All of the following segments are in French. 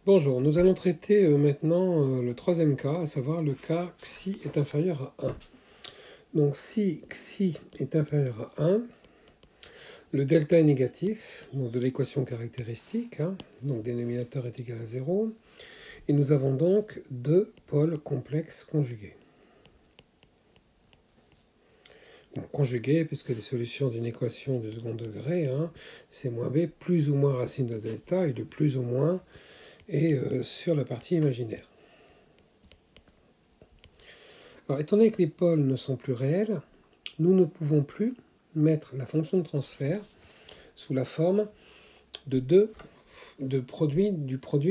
Bonjour, nous allons traiter maintenant le troisième cas, à savoir le cas xi est inférieur à 1. Donc si xi est inférieur à 1, le delta est négatif, donc de l'équation caractéristique, donc dénominateur est égal à 0, et nous avons donc deux pôles complexes conjugués. Donc, conjugués, puisque les solutions d'une équation de second degré, c'est moins b plus ou moins racine de delta, et le plus ou moins est sur la partie imaginaire. Alors, étant donné que les pôles ne sont plus réels, nous ne pouvons plus mettre la fonction de transfert sous la forme de du produit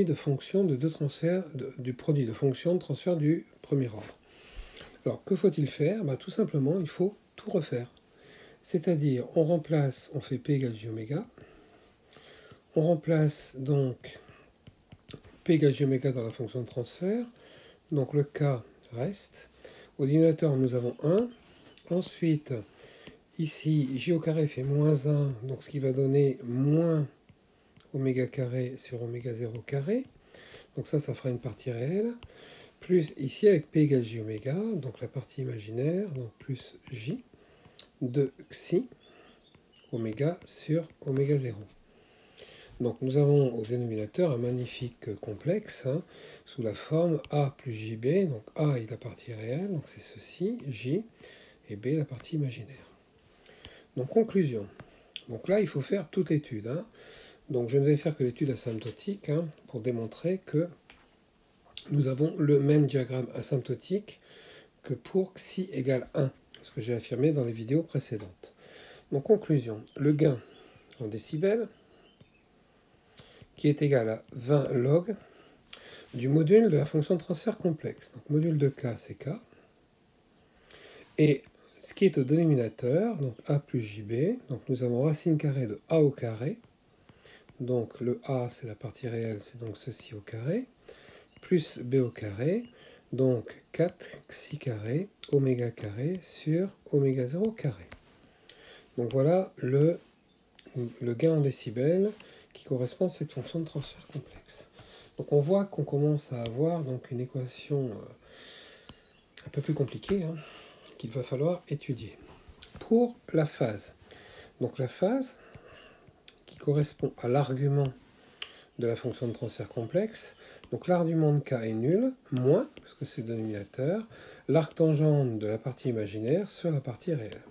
de fonction de deux transferts, du produit de fonction de transfert du premier ordre. Alors, que faut-il faire? Tout simplement, il faut tout refaire. C'est-à-dire, on fait P égale J oméga, on remplace donc P égale J oméga dans la fonction de transfert, donc le K reste. Au dénominateur, nous avons 1. Ensuite, ici, J au carré fait moins 1, donc ce qui va donner moins oméga carré sur oméga 0 carré. Donc ça fera une partie réelle. Plus ici avec P égale J oméga, donc la partie imaginaire, donc plus J de xi oméga sur oméga 0. Donc nous avons au dénominateur un magnifique complexe sous la forme A plus JB. Donc A est la partie réelle, donc c'est ceci, J, et B la partie imaginaire. Donc conclusion. Donc là il faut faire toute l'étude. Donc je ne vais faire que l'étude asymptotique pour démontrer que nous avons le même diagramme asymptotique que pour xi égale 1, ce que j'ai affirmé dans les vidéos précédentes. Donc conclusion, le gain en décibels qui est égal à 20 log du module de la fonction de transfert complexe. Donc module de k c'est k. Et ce qui est au dénominateur, donc a plus jb, donc nous avons racine carrée de a au carré. Donc le a c'est la partie réelle, c'est donc ceci au carré, plus b au carré, donc 4 xi carré oméga carré sur oméga 0 carré. Donc voilà le gain en décibels qui correspond à cette fonction de transfert complexe. Donc on voit qu'on commence à avoir donc une équation un peu plus compliquée qu'il va falloir étudier. Pour la phase, donc la phase qui correspond à l'argument de la fonction de transfert complexe, donc l'argument de k est nul, moins, parce que c'est le dénominateur, l'arc tangente de la partie imaginaire sur la partie réelle.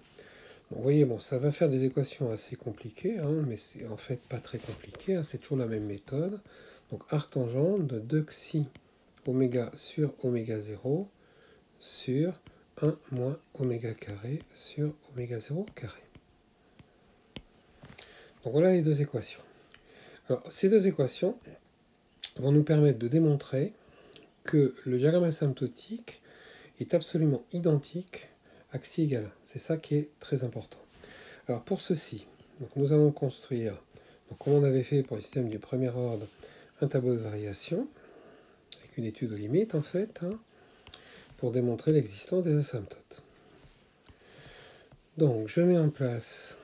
Bon, vous voyez, ça va faire des équations assez compliquées, mais c'est en fait pas très compliqué, c'est toujours la même méthode. Donc arc tangente de 2 xi oméga sur oméga 0 sur 1 moins oméga carré sur oméga 0 carré. Donc voilà les deux équations. Alors ces deux équations vont nous permettre de démontrer que le diagramme asymptotique est absolument identique à xi égale 1. C'est ça qui est très important. Alors pour ceci, donc nous allons construire, donc comme on avait fait pour le système du premier ordre, un tableau de variation, avec une étude aux limites en fait, pour démontrer l'existence des asymptotes. Donc je mets en place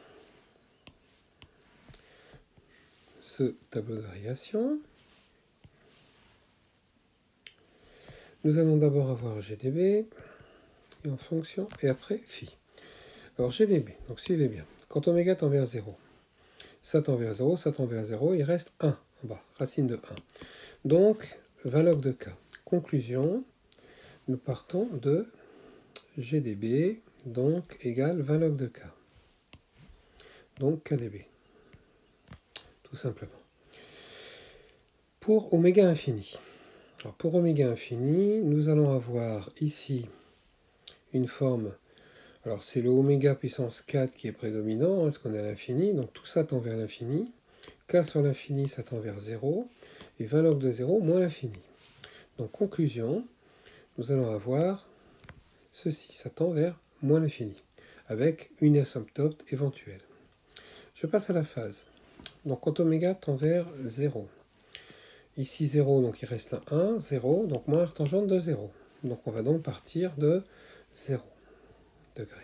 ce tableau de variation. Nous allons d'abord avoir GDB, et en fonction, et après phi. Alors GDB, donc suivez bien. Quand oméga tend vers 0, ça tend vers 0, ça tend vers 0, il reste 1 en bas, racine de 1. Donc 20 log de k. Conclusion, nous partons de GDB, donc égale 20 log de k. Donc KDB, tout simplement. Pour oméga infini, alors pour oméga infini, nous allons avoir ici une forme, alors c'est le oméga puissance 4 qui est prédominant, parce qu'on est à l'infini, donc tout ça tend vers l'infini. K sur l'infini, ça tend vers 0, et 20 log de 0 moins l'infini. Donc conclusion, nous allons avoir ceci, ça tend vers moins l'infini, avec une asymptote éventuelle. Je passe à la phase. Donc quand oméga tend vers 0, ici 0, donc il reste un 1, 0, donc moins arc tangente de 0. Donc on va donc partir de 0 degré.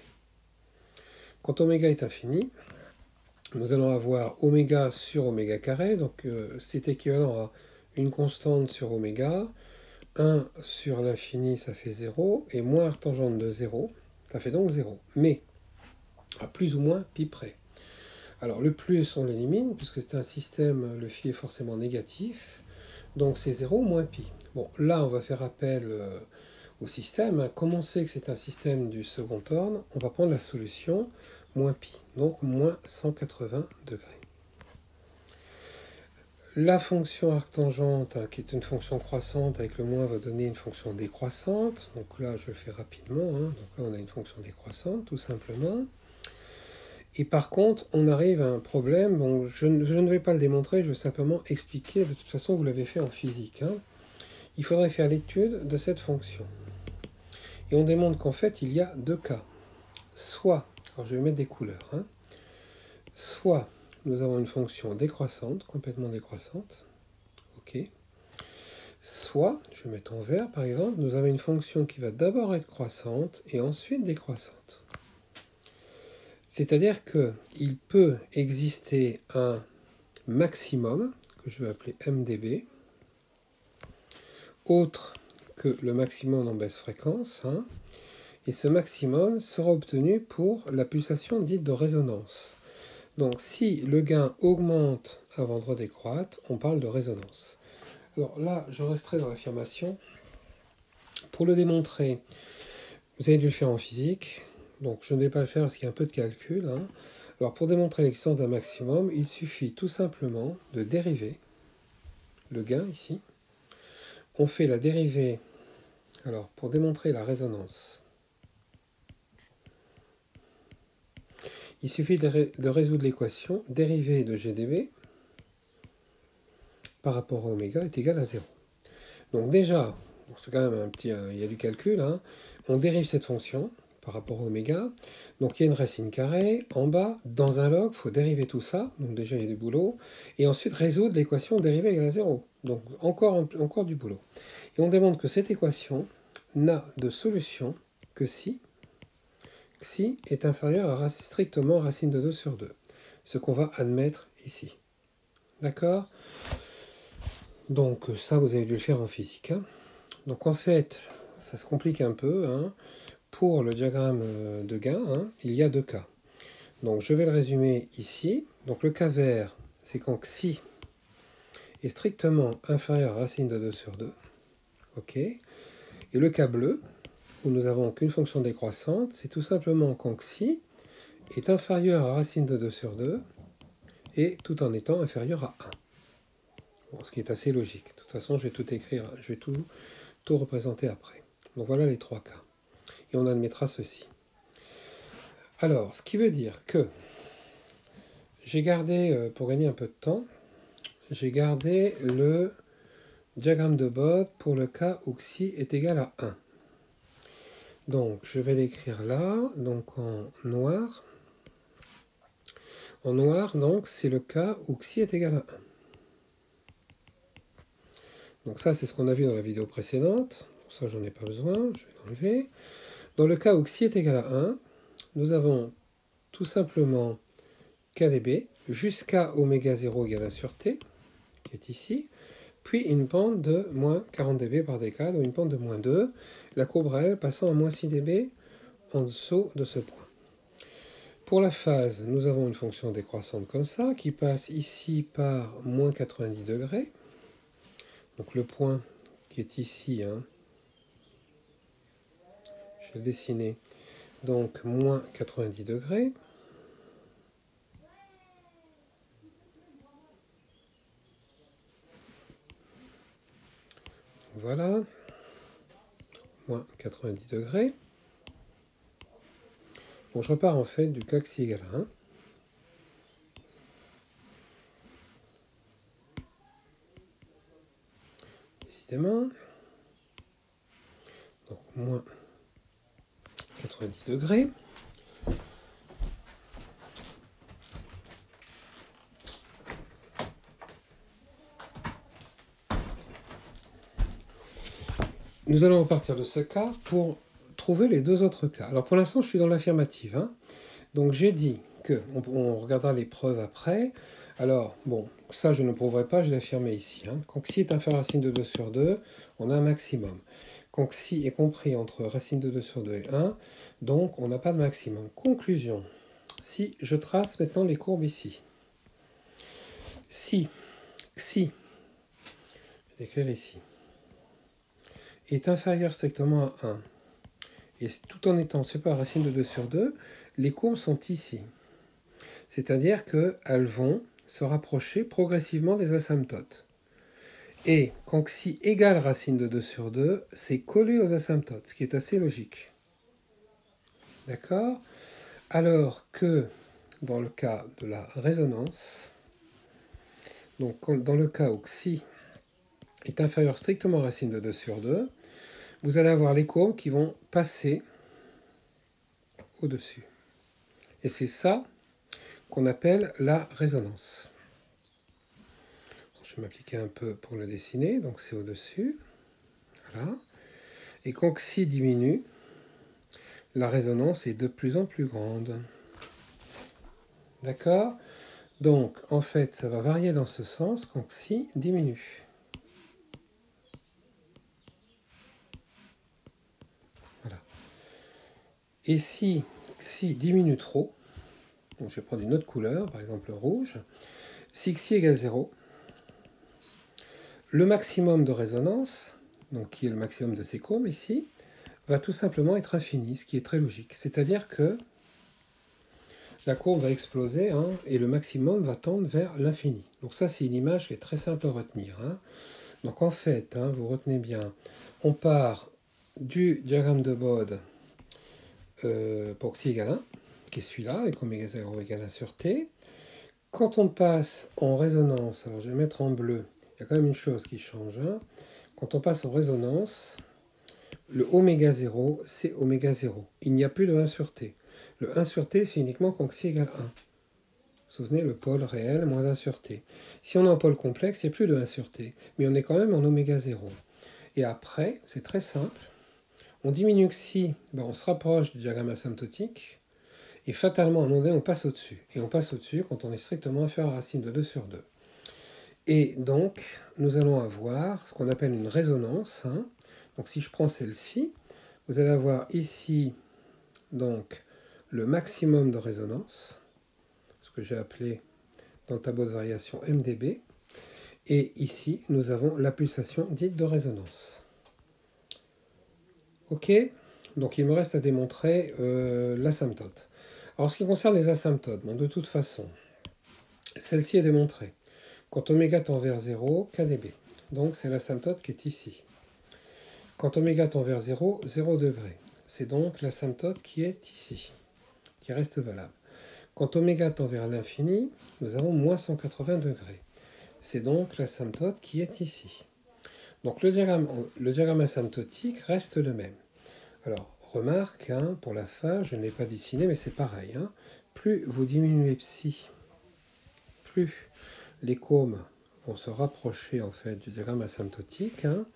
Quand oméga est infini, nous allons avoir oméga sur oméga carré, donc c'est équivalent à une constante sur oméga, 1 sur l'infini, ça fait 0, et moins arctangente de 0, ça fait donc 0. Mais, à plus ou moins pi près. Alors le plus, on l'élimine, puisque c'est un système, le phi est forcément négatif, donc c'est 0 moins pi. Bon, là, on va faire appel au système. Comme on sait que c'est un système du second ordre, on va prendre la solution moins pi, donc moins 180 degrés. La fonction arctangente, qui est une fonction croissante avec le moins, va donner une fonction décroissante. Donc là, je le fais rapidement. Donc là, on a une fonction décroissante, tout simplement. Et par contre, on arrive à un problème. Bon, je ne vais pas le démontrer, je vais simplement expliquer. De toute façon, vous l'avez fait en physique. Il faudrait faire l'étude de cette fonction. Et on démontre qu'en fait, il y a deux cas. Soit, alors je vais mettre des couleurs, soit nous avons une fonction décroissante, complètement décroissante, ok. Soit, je vais mettre en vert par exemple, nous avons une fonction qui va d'abord être croissante et ensuite décroissante. C'est-à-dire qu'il peut exister un maximum, que je vais appeler MDB, autre que le maximum en basse fréquence, et ce maximum sera obtenu pour la pulsation dite de résonance. Donc si le gain augmente avant de redécroître, on parle de résonance. Alors là, je resterai dans l'affirmation. Pour le démontrer, vous avez dû le faire en physique, donc je ne vais pas le faire parce qu'il y a un peu de calcul. Alors pour démontrer l'existence d'un maximum, il suffit tout simplement de dériver le gain ici. On fait la dérivée, alors pour démontrer la résonance, il suffit de résoudre l'équation dérivée de GdB par rapport à oméga est égal à 0. Donc déjà, c'est quand même il y a du calcul, on dérive cette fonction par rapport à oméga, donc il y a une racine carrée, en bas, dans un log, il faut dériver tout ça, donc déjà il y a du boulot, et ensuite résoudre l'équation dérivée égale à 0, donc encore du boulot. Et on démontre que cette équation n'a de solution que si xi est inférieur à strictement racine de 2 sur 2, ce qu'on va admettre ici. D'accord? Donc ça, vous avez dû le faire en physique. Donc en fait, ça se complique un peu. Pour le diagramme de gain, il y a deux cas. Donc je vais le résumer ici. Donc le cas vert, c'est quand xi est strictement inférieur à racine de 2 sur 2. Ok. Et le cas bleu, où nous n'avons qu'une fonction décroissante, c'est tout simplement quand xi est inférieur à racine de 2 sur 2, et tout en étant inférieur à 1. Bon, ce qui est assez logique. De toute façon, je vais tout écrire, je vais tout représenter après. Donc voilà les trois cas. Et on admettra ceci. Alors, ce qui veut dire que j'ai gardé, pour gagner un peu de temps, j'ai gardé le diagramme de Bode pour le cas où xi est égal à 1. Donc, je vais l'écrire là, donc en noir. En noir, donc, c'est le cas où xi est égal à 1. Donc ça, c'est ce qu'on a vu dans la vidéo précédente. Pour ça, j'en ai pas besoin, je vais l'enlever. Dans le cas où xi est égal à 1, nous avons tout simplement kdb jusqu'à oméga 0 égale 1 sur t, qui est ici, puis une pente de moins 40 dB par décade, ou une pente de moins 2, la courbe réelle passant à moins 6 dB en dessous de ce point. Pour la phase, nous avons une fonction décroissante comme ça, qui passe ici par moins 90 degrés. Donc le point qui est ici, je vais le dessiner, donc moins 90 degrés. Voilà, moins 90 degrés. Bon, je repars en fait du cas xi égale à 1. Décidément. Donc, moins 90 degrés. Nous allons repartir de ce cas pour trouver les deux autres cas. Alors pour l'instant, je suis dans l'affirmative. Donc j'ai dit que, on regardera les preuves après. Alors, bon, ça je ne prouverai pas, je l'ai affirmé ici. Hein. Quand xi est inférieur à racine de 2 sur 2, on a un maximum. Quand xi est compris entre racine de 2 sur 2 et 1, donc on n'a pas de maximum. Conclusion. Si je trace maintenant les courbes ici. Si xi, je vais l'écrire ici, est inférieur strictement à 1, et tout en étant supérieur à racine de 2 sur 2, les courbes sont ici. C'est-à-dire qu'elles vont se rapprocher progressivement des asymptotes. Et quand xi égale racine de 2 sur 2, c'est collé aux asymptotes, ce qui est assez logique. D'accord? Alors que dans le cas de la résonance, donc dans le cas où xi est inférieur strictement à racine de 2 sur 2, vous allez avoir les courbes qui vont passer au-dessus. Et c'est ça qu'on appelle la résonance. Je vais m'appliquer un peu pour le dessiner, donc c'est au-dessus. Voilà. Et quand xi diminue, la résonance est de plus en plus grande. D'accord? Donc, en fait, ça va varier dans ce sens quand xi diminue. Voilà. Et si xi diminue trop, donc je vais prendre une autre couleur, par exemple le rouge, si xi égale 0, le maximum de résonance, donc qui est le maximum de ces courbes ici, va tout simplement être infini, ce qui est très logique. C'est-à-dire que la courbe va exploser hein, et le maximum va tendre vers l'infini. Donc ça, c'est une image qui est très simple à retenir. Hein. Donc en fait, hein, vous retenez bien, on part du diagramme de Bode pour xi égale 1, qui est celui-là, avec oméga 0 égale 1 sur t. Quand on passe en résonance, alors je vais mettre en bleu, il y a quand même une chose qui change. Hein. Quand on passe en résonance, le oméga 0, c'est oméga 0. Il n'y a plus de 1 sur t. Le 1 sur t, c'est uniquement quand xi égale 1. Vous vous souvenez, le pôle réel moins 1 sur t. Si on est en pôle complexe, il n'y a plus de 1 sur t. Mais on est quand même en oméga 0. Et après, c'est très simple. On diminue xi, ben on se rapproche du diagramme asymptotique. Et fatalement, à un moment donné, on passe au-dessus. Et on passe au-dessus quand on est strictement inférieur à racine de 2 sur 2. Et donc, nous allons avoir ce qu'on appelle une résonance. Hein. Donc si je prends celle-ci, vous allez avoir ici donc le maximum de résonance, ce que j'ai appelé dans le tableau de variation MdB. Et ici, nous avons la pulsation dite de résonance. Ok? Donc il me reste à démontrer l'asymptote. Alors, en ce qui concerne les asymptotes, bon, de toute façon, celle-ci est démontrée. Quand oméga tend vers 0, kdB. Donc, c'est l'asymptote qui est ici. Quand oméga tend vers 0, 0 degré. C'est donc l'asymptote qui est ici, qui reste valable. Quand oméga tend vers l'infini, nous avons moins 180 degrés. C'est donc l'asymptote qui est ici. Donc, le diagramme asymptotique reste le même. Alors, remarque, hein, pour la phase, je ne l'ai pas dessiné, mais c'est pareil. Hein. Plus vous diminuez psi, plus les courbes vont se rapprocher en fait du diagramme asymptotique. Hein.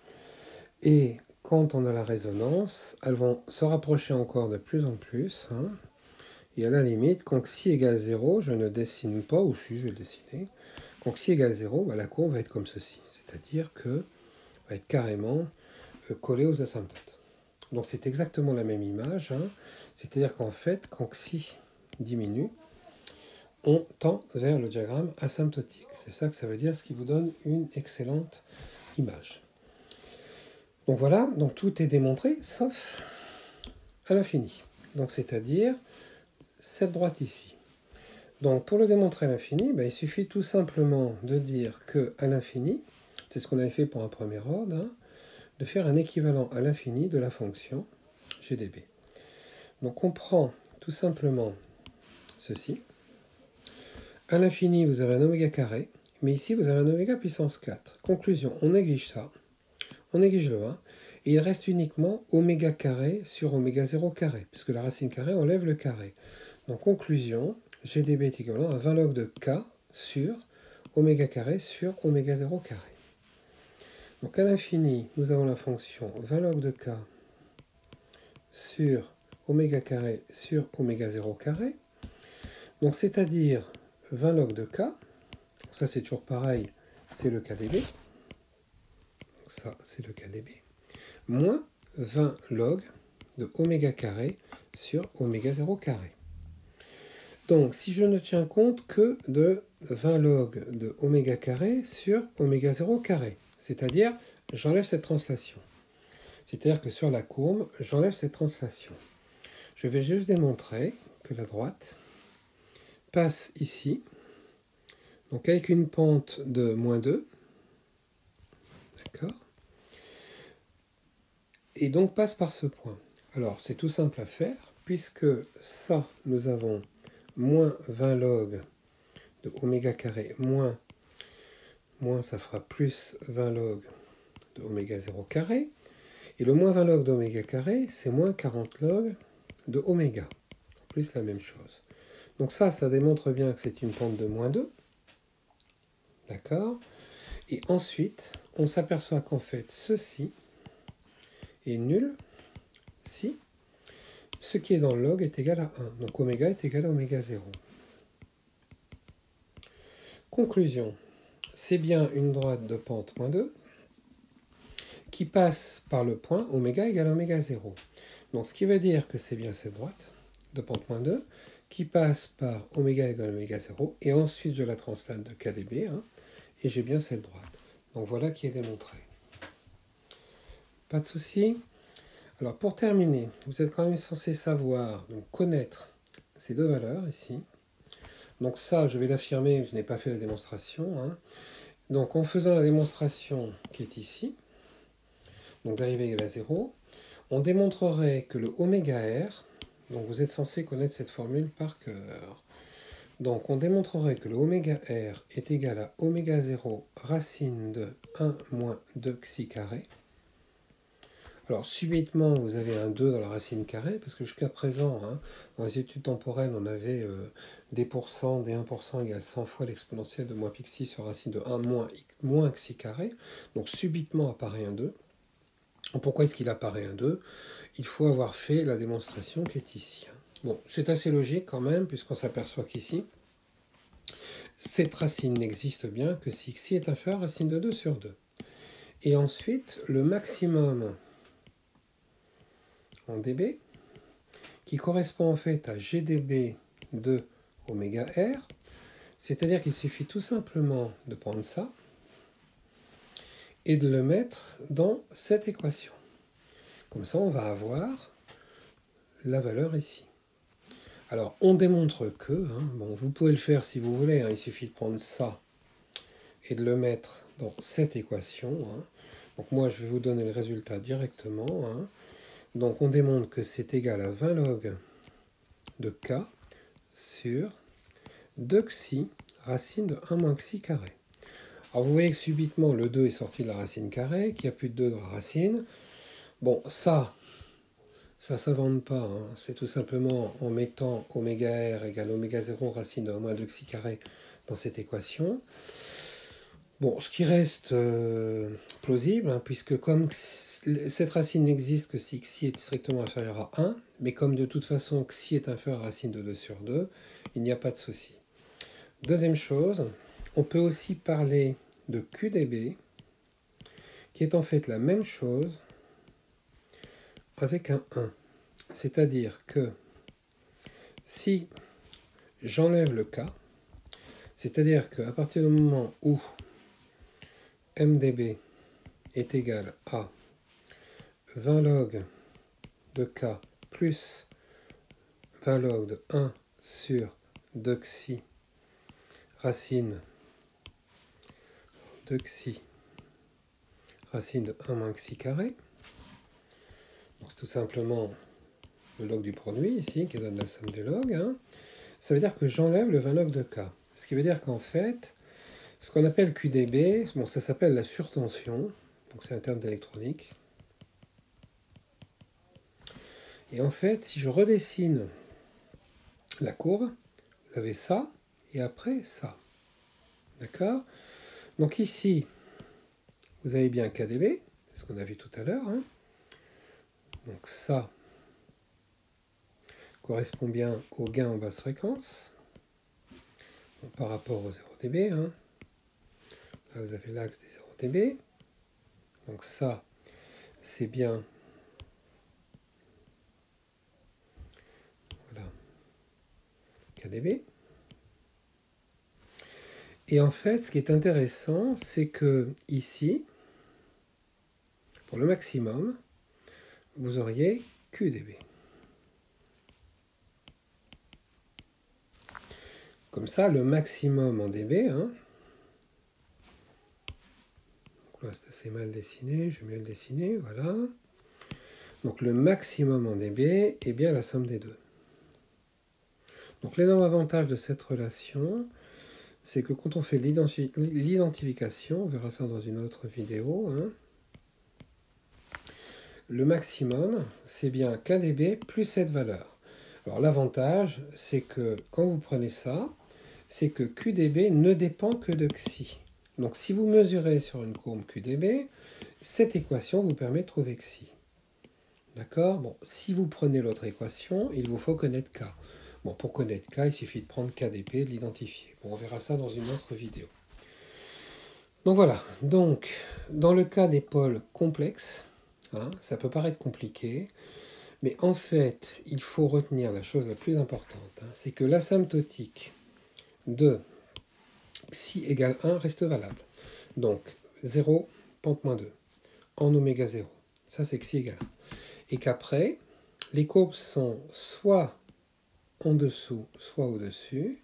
Et quand on a la résonance, elles vont se rapprocher encore de plus en plus. Hein. Et à la limite, quand xi égale 0, je ne dessine pas, ou si je vais le dessiner, quand xi égale 0, bah, la courbe va être comme ceci. C'est-à-dire que va être carrément collée aux asymptotes. Donc c'est exactement la même image, hein. C'est-à-dire qu'en fait, quand xi diminue, on tend vers le diagramme asymptotique. C'est ça que ça veut dire, ce qui vous donne une excellente image. Donc voilà, donc tout est démontré, sauf à l'infini. Donc c'est-à-dire cette droite ici. Donc pour le démontrer à l'infini, ben, il suffit tout simplement de dire qu'à l'infini, c'est ce qu'on avait fait pour un premier ordre, hein, de faire un équivalent à l'infini de la fonction GdB. Donc on prend tout simplement ceci. À l'infini, vous avez un oméga carré, mais ici, vous avez un oméga puissance 4. Conclusion, on néglige ça, on néglige le 1, et il reste uniquement oméga carré sur oméga 0 carré, puisque la racine carrée enlève le carré. Donc conclusion, GdB est équivalent à 20 log de k sur oméga carré sur oméga 0 carré. Donc à l'infini, nous avons la fonction 20 log de k sur oméga carré sur oméga 0 carré. Donc c'est-à-dire 20 log de k, ça c'est toujours pareil, c'est le KdB. Donc ça c'est le KdB. Moins 20 log de oméga carré sur oméga 0 carré. Donc si je ne tiens compte que de 20 log de oméga carré sur oméga 0 carré, c'est-à-dire j'enlève cette translation. C'est-à-dire que sur la courbe, j'enlève cette translation. Je vais juste démontrer que la droite passe ici, donc avec une pente de moins 2, d'accord, et donc passe par ce point. Alors c'est tout simple à faire, puisque ça, nous avons moins 20 log de oméga carré, moins ça fera plus 20 log de oméga 0 carré, et le moins 20 log d'oméga carré, c'est moins 40 log de oméga, plus la même chose. Donc ça démontre bien que c'est une pente de moins 2, d'accord. Et ensuite, on s'aperçoit qu'en fait, ceci est nul si ce qui est dans le log est égal à 1. Donc oméga est égal à oméga 0. Conclusion, c'est bien une droite de pente moins 2 qui passe par le point oméga égale oméga 0. Donc ce qui veut dire que c'est bien cette droite de pente moins 2 qui passe par oméga égale oméga 0, et ensuite je la translate de KdB, hein, et j'ai bien cette droite. Donc voilà qui est démontré. Pas de souci. Alors pour terminer, vous êtes quand même censé savoir, donc connaître ces deux valeurs ici. Donc ça, je vais l'affirmer, je n'ai pas fait la démonstration, hein. Donc en faisant la démonstration qui est ici, donc dérivée égale à 0, on démontrerait que le oméga r, donc vous êtes censé connaître cette formule par cœur, donc on démontrerait que le oméga r est égal à oméga 0 racine de 1 moins 2 xi carré. Alors subitement vous avez un 2 dans la racine carrée, parce que jusqu'à présent, hein, dans les études temporelles, on avait des pourcents, des 1% égale 100 fois l'exponentielle de moins pixi sur racine de 1 moins xi carré. Donc subitement apparaît un 2. Pourquoi est-ce qu'il apparaît un 2? Il faut avoir fait la démonstration qui est ici. Bon, c'est assez logique quand même, puisqu'on s'aperçoit qu'ici, cette racine n'existe bien que si xi est inférieur à racine de 2 sur 2. Et ensuite, le maximum en dB, qui correspond en fait à GdB de oméga r, c'est-à-dire qu'il suffit tout simplement de prendre ça et de le mettre dans cette équation. Comme ça, on va avoir la valeur ici. Alors, on démontre que, hein, bon, vous pouvez le faire si vous voulez, hein, il suffit de prendre ça et de le mettre dans cette équation. Hein. Donc moi, je vais vous donner le résultat directement. Hein. Donc on démontre que c'est égal à 20 log de k sur 2 xi racine de 1 moins xi carré. Alors vous voyez que subitement le 2 est sorti de la racine carrée, qu'il n'y a plus de 2 dans la racine. Bon, ça ne s'invente pas, hein. C'est tout simplement en mettant oméga r égale oméga 0 racine de 1 moins 2 xi carré dans cette équation. Bon, ce qui reste plausible, hein, puisque comme cette racine n'existe que si xi est strictement inférieur à 1, mais comme de toute façon xi est inférieur à racine de 2 sur 2, il n'y a pas de souci. Deuxième chose, on peut aussi parler de QdB, qui est en fait la même chose avec un 1. C'est-à-dire que si j'enlève le k, c'est-à-dire qu'à partir du moment où mdb est égal à 20 log de k plus 20 log de 1 sur 2 xi racine de xi racine de 1 moins xi carré. Donc c'est tout simplement le log du produit ici qui donne la somme des logs. Hein. Ça veut dire que j'enlève le 20 log de k. Ce qui veut dire qu'en fait, ce qu'on appelle QdB, bon, ça s'appelle la surtension, donc c'est un terme d'électronique. Et en fait, si je redessine la courbe, vous avez ça, et après ça. D'accord? Donc ici, vous avez bien KdB, c'est ce qu'on a vu tout à l'heure. Hein. Donc ça correspond bien au gain en basse fréquence, donc par rapport au 0 dB. Hein. Là, vous avez l'axe des 0 dB. Donc ça, c'est bien... Voilà. kdB. Et en fait, ce qui est intéressant, c'est que ici, pour le maximum, vous auriez QdB. Comme ça, le maximum en dB, hein, là c'est assez mal dessiné, je vais mieux le dessiner, voilà. Donc le maximum en dB est bien la somme des deux. Donc l'énorme avantage de cette relation, c'est que quand on fait l'identification, on verra ça dans une autre vidéo, hein, le maximum, c'est bien kdB plus cette valeur. Alors l'avantage, c'est que quand vous prenez ça, c'est que QdB ne dépend que de Xi. Donc si vous mesurez sur une courbe QdB, cette équation vous permet de trouver Xi. D'accord? Bon, si vous prenez l'autre équation, il vous faut connaître K. Bon, pour connaître K, il suffit de prendre KdP et de l'identifier. Bon, on verra ça dans une autre vidéo. Donc voilà, donc dans le cas des pôles complexes, hein, ça peut paraître compliqué, mais en fait, il faut retenir la chose la plus importante, hein, c'est que l'asymptotique de Xi égale 1 reste valable. Donc 0, pente moins 2, en oméga 0. Ça, c'est Xi égale 1. Et qu'après, les courbes sont soit en dessous, soit au-dessus.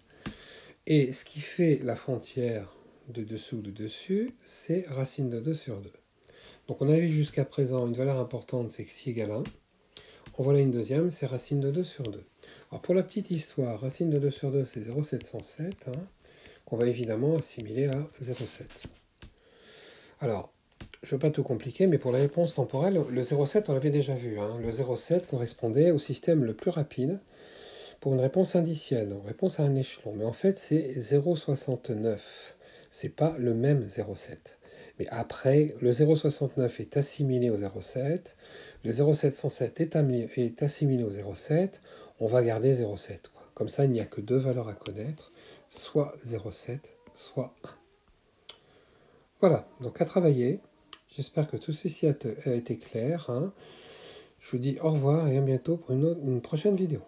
Et ce qui fait la frontière de dessous ou de dessus, c'est racine de 2 sur 2. Donc on a vu jusqu'à présent une valeur importante, c'est Xi égale 1. En voilà une deuxième, c'est racine de 2 sur 2. Alors pour la petite histoire, racine de 2 sur 2, c'est 0,707, hein, qu'on va évidemment assimiler à 0,7. Alors, je ne veux pas tout compliquer, mais pour la réponse temporelle, le 0,7, on l'avait déjà vu. Hein. Le 0,7 correspondait au système le plus rapide pour une réponse indicienne, une réponse à un échelon. Mais en fait, c'est 0,69. Ce n'est pas le même 0,7. Mais après, le 0,69 est assimilé au 0,7. Le 0,707 est assimilé au 0,7. On va garder 0,7. Comme ça, il n'y a que deux valeurs à connaître, soit 0,7, soit 1. Voilà, donc à travailler. J'espère que tout ceci a été clair. Hein. Je vous dis au revoir et à bientôt pour une prochaine vidéo.